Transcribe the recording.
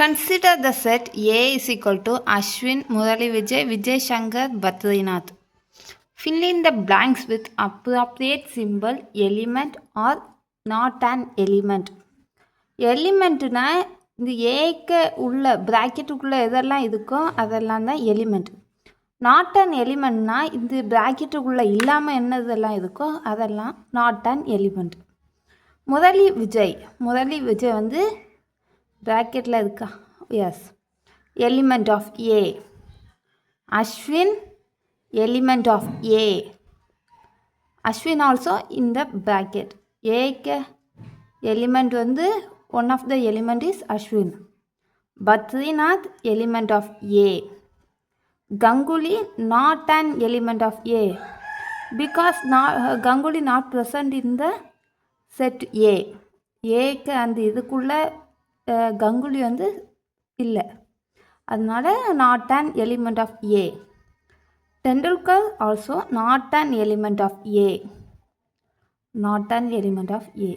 Consider the set A is equal to Ashwin, Murali Vijay, Vijay Shankar, Badrinath. Fill in the blanks with appropriate symbol, element or not an element. எலிமெண்ட்னா இந்த ஏக்கு உள்ள ப்ராக்கெட்டுக்குள்ளே எதெல்லாம் இருக்கோ அதெல்லாம் தான் element. Not an எலிமெண்ட்னா இந்த ப்ராக்கெட்டுக்குள்ளே இல்லாமல் என்னதெல்லாம் இருக்கோ அதெல்லாம் not an element. Murali Vijay வந்து ப்ராக்கெட்டில் இருக்கா? Yes. Element of A. Ashwin element of A. Ashwin also in the bracket. ஏக்கு எலிமெண்ட் வந்து one of the element is Ashwin. Badrinath element of A. Ganguly not an element of A because Ganguly not present in the set A. ஏக்கு அந்த இதுக்குள்ளே கங்குலி வந்து இல்லை, அதனால not an element of A. Tendulkar also not an element of A. Not an element of A.